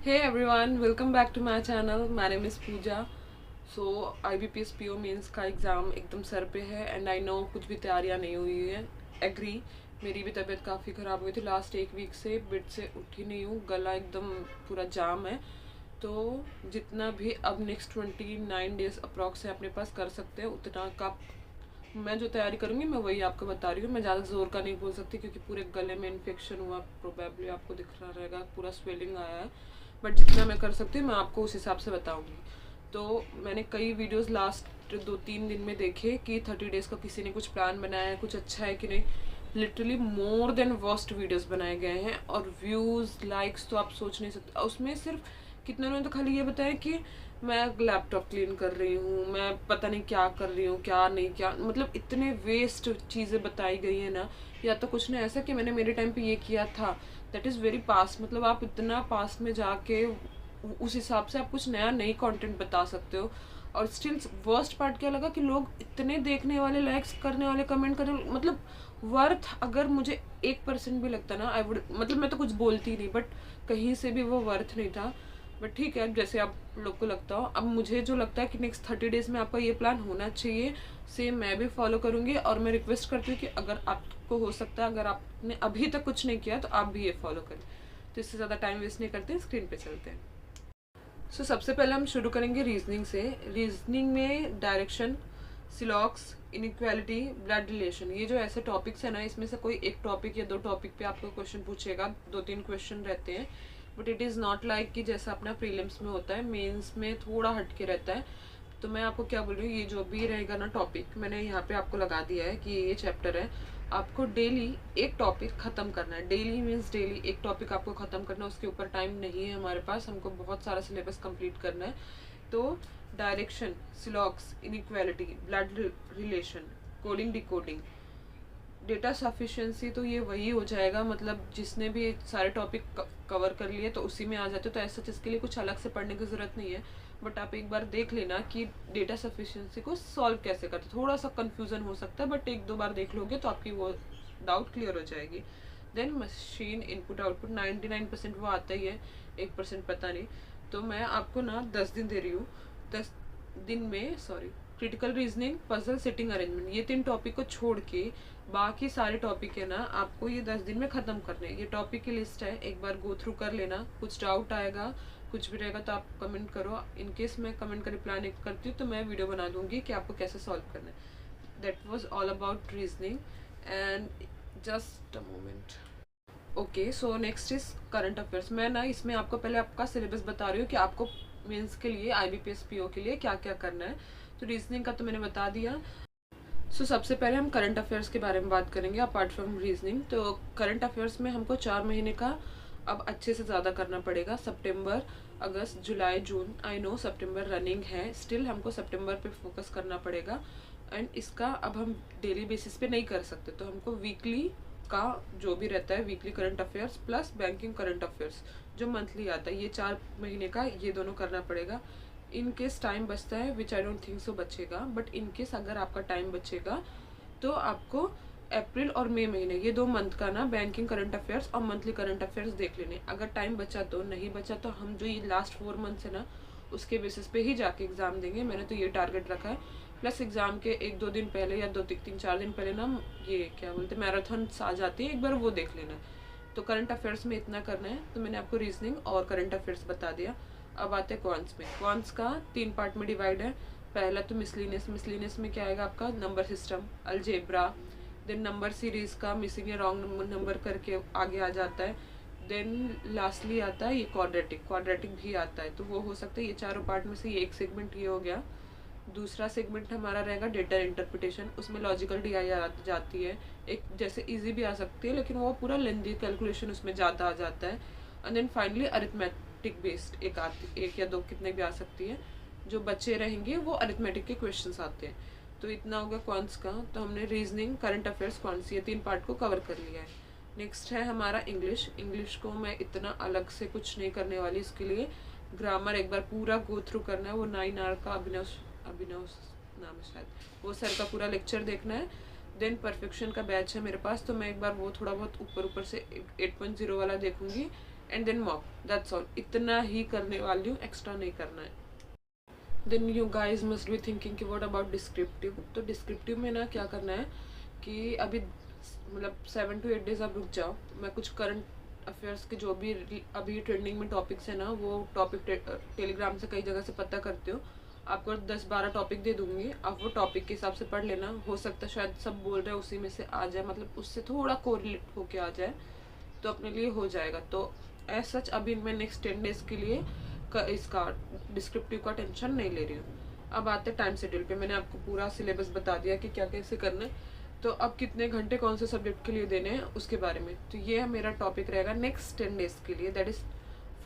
Hey everyone, welcome back to my channel. My name is Pooja. So IBPS PO mains का exam एकदम सर पे है and I know कुछ भी तैयारियां नहीं हुई है. एग्री. मेरी भी तबीयत काफ़ी ख़राब हुई थी लास्ट एक वीक से. बेड से उठी नहीं हूँ, गला एकदम पूरा जाम है. तो जितना भी अब नेक्स्ट 29 डेज अप्रॉक्स है अपने पास कर सकते हैं उतना का मैं जो तैयारी करूँगी मैं वही आपको बता रही हूँ. मैं ज़्यादा ज़ोर का नहीं बोल सकती क्योंकि पूरे गले में इन्फेक्शन हुआ. प्रोबेबली आपको दिख रहा रहेगा, पूरा स्वेलिंग आया है. बट जितना मैं कर सकती हूँ मैं आपको उस हिसाब से बताऊँगी. तो मैंने कई वीडियोस लास्ट 2-3 दिन में देखे कि 30 डेज़ का किसी ने कुछ प्लान बनाया है, कुछ अच्छा है कि नहीं. Literally more than worst videos बनाए गए हैं और व्यूज़ लाइक्स तो आप सोच नहीं सकते. उसमें सिर्फ कितने लोगों ने तो खाली ये बताया कि मैं लैपटॉप क्लीन कर रही हूँ, मैं पता नहीं क्या कर रही हूँ, क्या नहीं क्या, मतलब इतने वेस्ट चीज़ें बताई गई है ना. या तो कुछ नहीं ऐसा कि मैंने मेरे टाइम पे ये किया था, दैट इज़ वेरी पास्ट. मतलब आप इतना पास्ट में जाके उस हिसाब से आप कुछ नया नई कंटेंट बता सकते हो. और स्टिल वर्स्ट पार्ट क्या लगा कि लोग इतने देखने वाले, लाइक्स करने वाले, कमेंट करने वाले, मतलब वर्थ अगर मुझे 1% भी लगता ना आई वुड, मतलब मैं तो कुछ बोलती नहीं, बट कहीं से भी वो वर्थ नहीं था. बट ठीक है, जैसे आप लोग को लगता हो. अब मुझे जो लगता है कि नेक्स्ट 30 डेज़ में आपका ये प्लान होना चाहिए, सेम मैं भी फॉलो करूँगी. और मैं रिक्वेस्ट करती हूँ कि अगर आपको हो सकता है, अगर आपने अभी तक कुछ नहीं किया तो आप भी ये फॉलो करें. तो इससे ज़्यादा टाइम वेस्ट नहीं करते, स्क्रीन पे चलते हैं. सबसे पहले हम शुरू करेंगे रीजनिंग से. रीजनिंग में डायरेक्शन, सिलॉक्स, इनइक्वालिटी, ब्लड रिलेशन, ये जो ऐसे टॉपिक्स है ना, इसमें से कोई एक टॉपिक या दो टॉपिक पे आपको क्वेश्चन पूछेगा. 2-3 क्वेश्चन रहते हैं. But it is not like कि जैसा अपना प्रीलिम्स में होता है, मेंस में थोड़ा हटके रहता है. तो मैं आपको क्या बोल रही हूँ, ये जो भी रहेगा ना टॉपिक, मैंने यहाँ पे आपको लगा दिया है कि ये चैप्टर है. आपको डेली एक टॉपिक ख़त्म करना है. डेली मीन्स डेली एक टॉपिक आपको ख़त्म करना है. उसके ऊपर टाइम नहीं है हमारे पास, हमको बहुत सारा सिलेबस कंप्लीट करना है. तो डायरेक्शन, सिलॉक्स, inequality, blood relation, coding decoding, data sufficiency, तो ये वही हो जाएगा. मतलब जिसने भी सारे टॉपिक कवर कर लिए तो उसी में आ जाते हो. तो ऐसा इसके लिए कुछ अलग से पढ़ने की ज़रूरत नहीं है. बट आप एक बार देख लेना कि डेटा सफिशिएंसी को सॉल्व कैसे करते. थोड़ा सा कन्फ्यूज़न हो सकता है बट एक दो बार देख लोगे तो आपकी वो डाउट क्लियर हो जाएगी. देन मशीन इनपुट आउटपुट, 99% वो आता ही है, 1% पता नहीं. तो मैं आपको ना 10 दिन दे रही हूँ. 10 दिन में, sorry, critical reasoning, puzzle, sitting arrangement, ये 3 टॉपिक को छोड़ के बाकी सारे टॉपिक है ना आपको ये 10 दिन में ख़त्म करने हैं. ये टॉपिक की लिस्ट है, एक बार गो थ्रू कर लेना. कुछ डाउट आएगा, कुछ भी रहेगा तो आप कमेंट करो. इनकेस मैं कमेंट का रिप्लाई नहीं करती हूँ तो मैं वीडियो बना दूंगी कि आपको कैसे सॉल्व करना है. That was all about reasoning. And just a moment. Okay, so next is current affairs. मैं ना इसमें आपको पहले आपका सिलेबस बता रही हूँ कि आपको मेंस के लिए, IBPS PO के लिए क्या क्या करना है. तो रीजनिंग का तो मैंने बता दिया. सबसे पहले हम करंट अफेयर्स के बारे में बात करेंगे अपार्ट फ्रॉम रीजनिंग. तो करंट अफेयर्स में हमको 4 महीने का अब अच्छे से ज़्यादा करना पड़ेगा. सितंबर, अगस्त, जुलाई, जून. आई नो सितंबर रनिंग है, स्टिल हमको सितंबर पे फोकस करना पड़ेगा. एंड इसका अब हम डेली बेसिस पे नहीं कर सकते, तो हमको वीकली का जो भी रहता है, weekly current affairs plus banking current affairs जो मंथली आता है, ये 4 महीने का ये दोनों करना पड़ेगा. इन केस टाइम बचता है, विच आई डोंट थिंक सो बचेगा, बट इन केस अगर आपका टाइम बचेगा तो आपको अप्रैल और मई महीने, ये 2 मंथ का ना बैंकिंग करंट अफेयर्स और मंथली करंट अफेयर्स देख लेने. अगर टाइम बचा तो, नहीं बचा तो हम जो ये लास्ट 4 मंथ्स है ना उसके बेसिस पे ही जाके एग्ज़ाम देंगे. मैंने तो ये टारगेट रखा है. प्लस एग्ज़ाम के 1-2 दिन पहले या 2-3-4 दिन पहले ना ये क्या बोलते हैं, मैराथन्स आ जाती है, एक बार वो देख लेना. तो करंट अफेयर्स में इतना करना है. तो मैंने आपको रीजनिंग और करंट अफेयर्स बता दिया. अब आते हैं क्वांट्स में. क्वांट्स का 3 पार्ट में डिवाइड है. पहला तो मिसलिनियस. मिसलिनियस में क्या आएगा आपका, number system, algebra. Then number series का मिसिंग या रॉन्ग नंबर करके आगे आ जाता है. देन लास्टली आता है ये क्वाड्रेटिक. क्वाड्रेटिक भी आता है. तो वो हो सकता है ये चारों पार्ट में से ये एक सेगमेंट ये हो गया. दूसरा सेगमेंट हमारा रहेगा डेटा इंटरप्रिटेशन. उसमें लॉजिकल डी आई जाती है. एक जैसे इजी भी आ सकती है लेकिन वो पूरा लेंदी कैलकुलेशन उसमें ज़्यादा आ जाता है. And then finally arithmetic based एक आती, एक या दो कितने भी आ सकती है. जो बच्चे रहेंगे वो अरिथमेटिक के क्वेश्चंस आते हैं. तो इतना हो गया क्वांट्स का. तो हमने रीजनिंग, करंट अफेयर्स, क्वांट्स, ये 3 पार्ट को कवर कर लिया है. नेक्स्ट है हमारा इंग्लिश. इंग्लिश को मैं इतना अलग से कुछ नहीं करने वाली. इसके लिए ग्रामर एक बार पूरा गो थ्रू करना है. वो 9 आवर का अभिनव अभिनव नाम है शायद, वो सर का पूरा लेक्चर देखना है. देन परफेक्शन का बैच है मेरे पास, तो मैं एक बार वो थोड़ा बहुत ऊपर ऊपर से 8.0 वाला देखूंगी. And then mock, that's all. इतना ही करने वाली हूँ, एक्स्ट्रा नहीं करना है। Then you guys must be thinking कि व्हाट अबाउट डिस्क्रिप्टिव। तो डिस्क्रिप्टिव में ना क्या करना है कि अभी मतलब 7 to 8 days आप रुक जाओ। मैं कुछ करंट अफेयर्स के जो भी अभी ट्रेंडिंग में टॉपिक्स है ना, वो टॉपिक टेलीग्राम से कई जगह से पता करते हो, आपको 10-12 टॉपिक दे दूंगी, आप वो टॉपिक के हिसाब से पढ़ लेना। हो सकता है शायद सब बोल रहे हैं उसी में से आ जाए, मतलब उससे थोड़ा कोरिलेट होके आ जाए, तो अपने लिए हो जाएगा। तो एज सच अभी मैं नेक्स्ट 10 days के लिए इसका डिस्क्रिप्टिव का टेंशन नहीं ले रही हूँ। अब आते टाइम शेड्यूल पे। मैंने आपको पूरा सिलेबस बता दिया कि क्या कैसे करना है, तो अब कितने घंटे कौन से सब्जेक्ट के लिए देने हैं उसके बारे में। तो ये मेरा टॉपिक रहेगा नेक्स्ट 10 days के लिए, दैट इज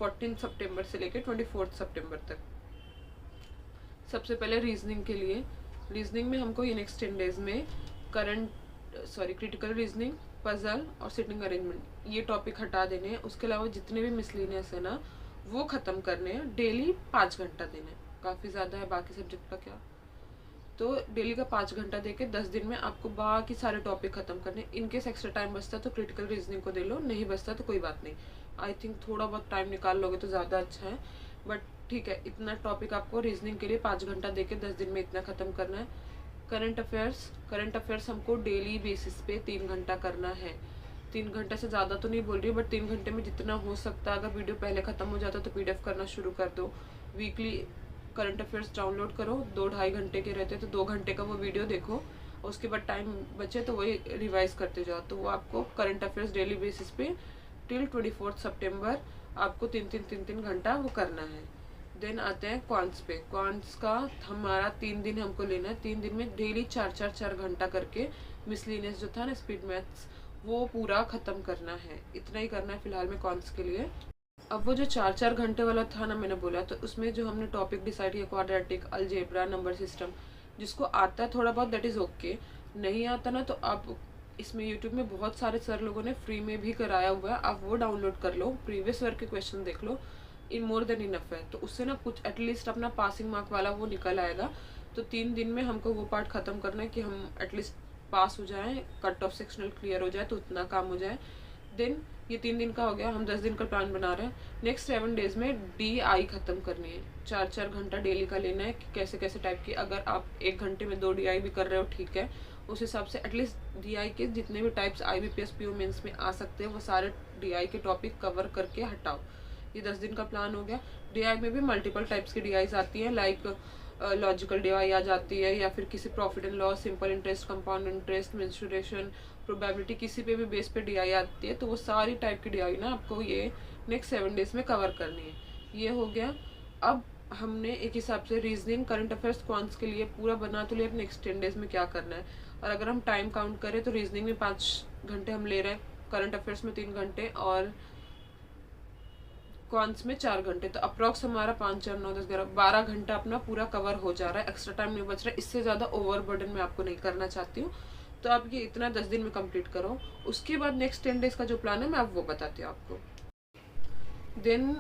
14 सितंबर से लेकर 24 सितंबर तक। सबसे पहले रीजनिंग के लिए, रीजनिंग में हमको ये नेक्स्ट 10 days में क्रिटिकल रीजनिंग, पजल और सिटिंग अरेंजमेंट ये टॉपिक हटा देने हैं। उसके अलावा जितने भी मिसलिनियस है ना वो ख़त्म करने हैं। डेली 5 घंटा देने हैं, काफ़ी ज़्यादा है बाकी सब्जेक्ट का क्या। तो डेली का 5 घंटा देके 10 दिन में आपको बाकी सारे टॉपिक ख़त्म करने। इनकेस एक्स्ट्रा टाइम बचता तो क्रिटिकल रीजनिंग को दे लो, नहीं बचता तो कोई बात नहीं। आई थिंक थोड़ा बहुत टाइम निकाल लोगे तो ज़्यादा अच्छा है, बट ठीक है। इतना टॉपिक आपको रीजनिंग के लिए 5 घंटा देके 10 दिन में इतना ख़त्म करना है। करंट अफेयर्स हमको डेली बेसिस पे 3 घंटा करना है। 3 घंटे से ज़्यादा तो नहीं बोल रही, बट 3 घंटे में जितना हो सकता है। अगर वीडियो पहले ख़त्म हो जाता तो PDF करना शुरू कर दो। वीकली करंट अफेयर्स डाउनलोड करो, 2-2.5 घंटे के रहते तो 2 घंटे का वो वीडियो देखो, और उसके बाद टाइम बचे तो वही रिवाइज करते जाओ। तो वो आपको करंट अफेयर्स डेली बेसिस पे टिल 24 सितंबर आपको 3-3 घंटा वो करना है। देन आते हैं क्वांट्स पे। क्वांट्स का हमारा 3 दिन हमको लेना है। 3 दिन में डेली 4-4 घंटा करके मिसलिनियस जो था ना स्पीड मैथ्स, वो पूरा ख़त्म करना है। इतना ही करना है फिलहाल में क्वांट्स के लिए। अब वो जो 4-4 घंटे वाला था ना मैंने बोला, तो उसमें जो हमने टॉपिक डिसाइड किया क्वाड्रेटिक, अलजेब्रा, नंबर सिस्टम, जिसको आता है थोड़ा बहुत दैट इज़ ओके। नहीं आता ना तो आप इसमें यूट्यूब में बहुत सारे सर लोगों ने फ्री में भी कराया हुआ है, आप वो डाउनलोड कर लो, प्रीवियस वर्क के क्वेश्चन देख लो, इन मोर देन इनफ है। तो उससे ना कुछ एटलीस्ट अपना पासिंग मार्क वाला वो निकल आएगा। तो 3 दिन में हमको वो पार्ट ख़त्म करना है कि हम एटलीस्ट पास हो जाएं, कट ऑफ सेक्शनल क्लियर हो जाए, तो उतना काम हो जाए। देन ये 3 दिन का हो गया, हम 10 दिन का प्लान बना रहे हैं। नेक्स्ट 7 days में DI ख़त्म करनी है। 4-4 घंटा डेली का लेना है कि कैसे कैसे टाइप की। अगर आप 1 घंटे में 2 DI भी कर रहे हो ठीक है, उस हिसाब से एटलीस्ट DI के जितने भी टाइप्स IBPS PO मेंस में आ सकते हैं वो सारे DI के टॉपिक कवर करके हटाओ। ये 10 दिन का प्लान हो गया। DI में भी मल्टीपल टाइप्स की DIs आती हैं, लाइक लॉजिकल DI आ जाती है, या फिर किसी profit and loss, simple interest, compound interest, mensuration, probability, किसी पे भी बेस पे DI आती है। तो वो सारी टाइप की DI ना आपको ये नेक्स्ट 7 days में कवर करनी है। ये हो गया। अब हमने एक हिसाब से रीजनिंग, करंट अफेयर्स, क्वांट्स के लिए पूरा बना तो लिया नेक्स्ट 10 days में क्या करना है। और अगर हम टाइम काउंट करें तो रीजनिंग में 5 घंटे हम ले रहे हैं, करंट अफेयर्स में 3 घंटे और क्वांट्स में 4 घंटे। तो अप्रॉक्स हमारा 5-4-9-10-11 12 घंटा अपना पूरा कवर हो जा रहा है। एक्स्ट्रा टाइम नहीं बच रहा है। इससे ज़्यादा ओवर बर्डन मैं आपको नहीं करना चाहती हूँ। तो आप ये इतना 10 दिन में कंप्लीट करो। उसके बाद नेक्स्ट 10 days का जो प्लान है मैं अब वो बताती हूँ आपको। देन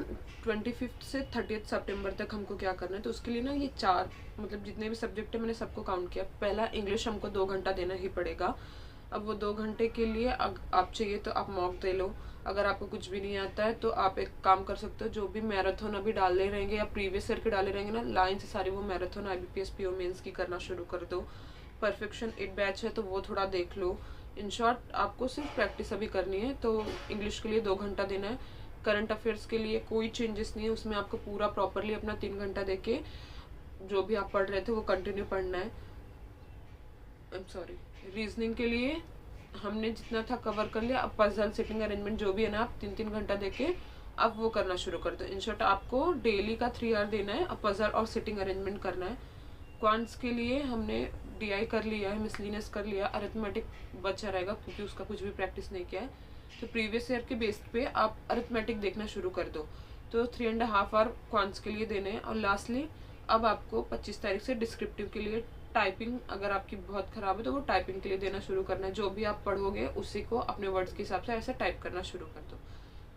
25 से 30 सितंबर तक हमको क्या करना है, तो उसके लिए ना ये 4 मतलब जितने भी सब्जेक्ट है मैंने सबको काउंट किया। पहला इंग्लिश हमको 2 घंटा देना ही पड़ेगा। अब वो 2 घंटे के लिए आप चाहिए तो आप मॉक दे लो। अगर आपको कुछ भी नहीं आता है तो आप एक काम कर सकते हो, जो भी मैराथन अभी डाले रहेंगे या प्रीवियस ईयर के डाले रहेंगे ना लाइन से सारी, वो मैराथन IBPS PO मेंस की करना शुरू कर दो। परफेक्शन 8 बैच है तो वो थोड़ा देख लो। इन शॉर्ट आपको सिर्फ प्रैक्टिस अभी करनी है। तो इंग्लिश के लिए 2 घंटा देना है। करंट अफेयर्स के लिए कोई चेंजेस नहीं है, उसमें आपको पूरा प्रॉपरली अपना 3 घंटा देके जो भी आप पढ़ रहे थे वो कंटिन्यू पढ़ना है। I am sorry. रीजनिंग के लिए हमने जितना था कवर कर लिया। अब पजल, सिटिंग अरेंजमेंट जो भी है ना, आप 3-3 घंटा देके अब वो करना शुरू कर दो। इन शॉर्ट आपको डेली का 3 आवर देना है, अब पजल और सिटिंग अरेंजमेंट करना है। क्वांट्स के लिए हमने DI कर लिया है, मिसलिनियस कर लिया, अरिथमेटिक बचा रहेगा क्योंकि उसका कुछ भी प्रैक्टिस नहीं किया है। तो प्रीवियस ईयर के बेस पे आप अरिथमेटिक देखना शुरू कर दो। तो 3.5 आवर क्वांट्स के लिए देने हैं। और लास्टली अब आपको 25 तारीख से डिस्क्रिप्टिव के लिए टाइपिंग, अगर आपकी बहुत ख़राब है तो वो टाइपिंग के लिए देना शुरू करना है। जो भी आप पढ़ोगे उसी को अपने वर्ड्स के हिसाब से ऐसे टाइप करना शुरू कर दो।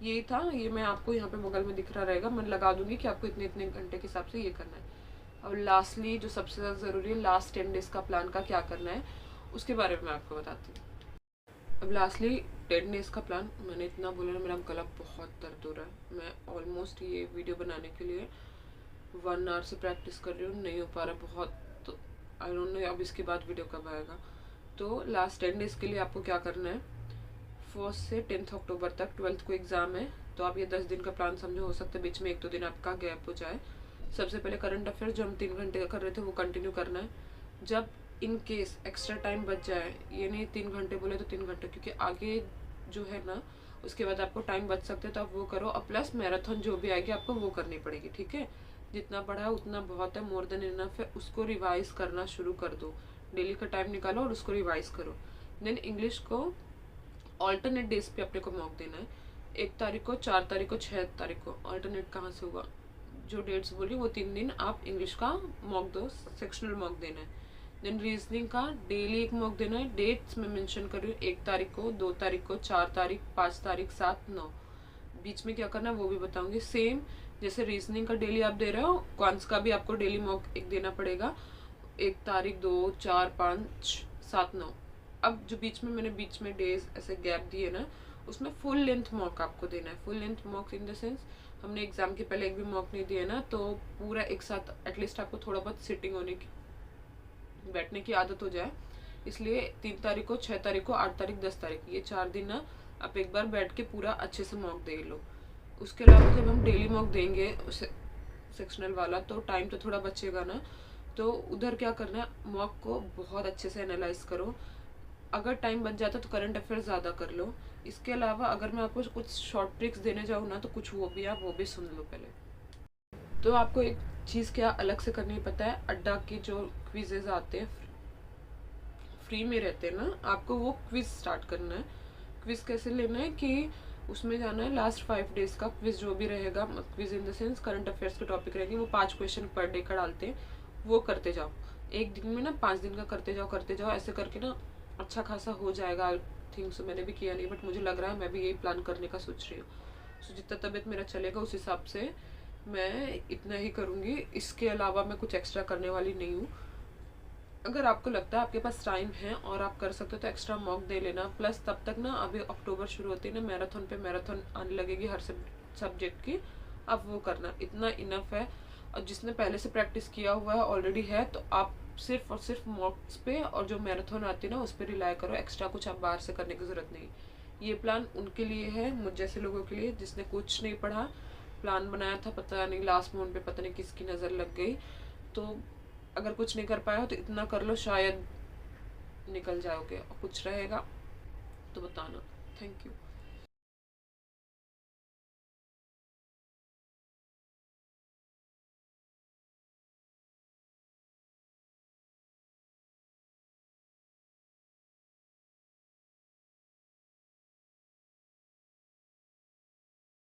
यही था, ये मैं आपको यहाँ पे बगल में दिख रहा रहेगा, मैं लगा दूंगी कि आपको इतने इतने घंटे के हिसाब से ये करना है। अब लास्टली जो सबसे ज़्यादा ज़रूरी है, लास्ट 10 days का प्लान का क्या करना है उसके बारे में मैं आपको बताती हूँ। अब लास्टली 10 डेज़ का प्लान। मैंने इतना बोला ना, मेरा गला बहुत दर्द हो रहा है। मैं ऑलमोस्ट ये वीडियो बनाने के लिए 1 आवर से प्रैक्टिस कर रही हूँ, नहीं हो पा रहा बहुत। तो आई डोंट नो अब इसके बाद वीडियो कब आएगा। तो लास्ट 10 डेज़ के लिए आपको क्या करना है, 1 से 10 अक्टूबर तक 12th को एग्ज़ाम है। तो आप ये 10 दिन का प्लान समझो, हो सकता है बीच में 1-2 दिन आपका गैप हो जाए। सबसे पहले करंट अफेयर जो हम 3 घंटे का कर रहे थे वो कंटिन्यू करना है। जब इन केस एक्स्ट्रा टाइम बच जाए, ये नहीं 3 घंटे बोले तो 3 घंटे, क्योंकि आगे जो है ना उसके बाद आपको टाइम बच सकते हैं, तो आप वो करो। और प्लस मैराथन जो भी आएगी आपको वो करनी पड़ेगी, ठीक है। जितना पढ़ा है उतना बहुत है, मोर देन इनफ है। उसको रिवाइज करना शुरू कर दो, डेली का टाइम निकालो और उसको रिवाइज करो। देन इंग्लिश को ऑल्टरनेट डेज पे अपने को मॉक देना है। 1 तारीख को, 4 तारीख को, 6 तारीख को। ऑल्टरनेट कहाँ से होगा, जो डेट्स बोली वो 3 दिन आप इंग्लिश का मॉक दो, सेक्शनल मॉक देना है। देन रीजनिंग का डेली एक मॉक देना है। डेट्स मैं मेंशन कर रही हूँ, 1 तारीख को, 2 तारीख को, 4 तारीख, 5 तारीख, 7, 9। बीच में क्या करना है वो भी बताऊंगी। सेम जैसे रीजनिंग का डेली आप दे रहे हो, क्वांट्स का भी आपको डेली मॉक एक देना पड़ेगा। 1 तारीख, 2, 4, 5, 7, 9। अब जो बीच में मैंने बीच में डेज ऐसे गैप दिए ना, उसमें फुल लेंथ मॉक आपको देना है। Full length mock in the sense, हमने एग्जाम के पहले एक भी मॉक नहीं दिया ना, तो पूरा एक साथ एटलीस्ट आपको थोड़ा बहुत सिटिंग होने की, बैठने की आदत हो जाए। इसलिए 3 तारीख को, 6 तारीख को, 8 तारीख, 10 तारीख, ये 4 दिन ना आप एक बार बैठ के पूरा अच्छे से मॉक दे लो। उसके अलावा जब हम डेली मॉक देंगे सेक्शनल वाला, तो टाइम तो थोड़ा बचेगा ना, तो उधर क्या करना है, मॉक को बहुत अच्छे से एनालाइज करो। अगर टाइम बच जाता तो करंट अफेयर ज़्यादा कर लो। इसके अलावा अगर मैं आपको कुछ शॉर्ट ट्रिक्स देने जाऊँ ना, तो कुछ वो भी आप वो भी सुन लो पहले। तो आपको एक चीज़ क्या अलग से करनी पता है, अड्डा की जो क्विजेज आते हैं फ्री में रहते हैं ना, आपको वो क्विज स्टार्ट करना है। क्विज कैसे लेना है कि उसमें जाना है, लास्ट 5 डेज का क्विज जो भी रहेगा, quiz in the sense current affairs के टॉपिक रहेंगे, वो 5 क्वेश्चन पर डे का डालते हैं, वो करते जाओ। एक दिन में ना 5 दिन का करते जाओ, ऐसे करके ना अच्छा खासा हो जाएगा। आई थिंक सो, मैंने भी किया नहीं बट मुझे लग रहा है मैं भी यही प्लान करने का सोच रही हूँ। सो जितना तबीयत मेरा चलेगा उस हिसाब से मैं इतना ही करूँगी। इसके अलावा मैं कुछ एक्स्ट्रा करने वाली नहीं हूँ। अगर आपको लगता है आपके पास टाइम है और आप कर सकते हो तो एक्स्ट्रा मॉक दे लेना। प्लस तब तक ना, अभी अक्टूबर शुरू होती है ना, मैराथन पे मैराथन आने लगेगी हर सब्जेक्ट की, अब वो करना इतना इनफ है। और जिसने पहले से प्रैक्टिस किया हुआ है ऑलरेडी है, तो आप सिर्फ और सिर्फ मॉक्स पे और जो मैराथन आती है ना उस पर रिलाई करो। एक्स्ट्रा कुछ आप बाहर से करने की ज़रूरत नहीं। ये प्लान उनके लिए है, मुझ जैसे लोगों के लिए जिसने कुछ नहीं पढ़ा, प्लान बनाया था, पता नहीं लास्ट मोमेंट पे पता नहीं किसकी नज़र लग गई। तो अगर कुछ नहीं कर पाया हो तो इतना कर लो, शायद निकल जाओगे। और कुछ रहेगा तो बताना। Thank you.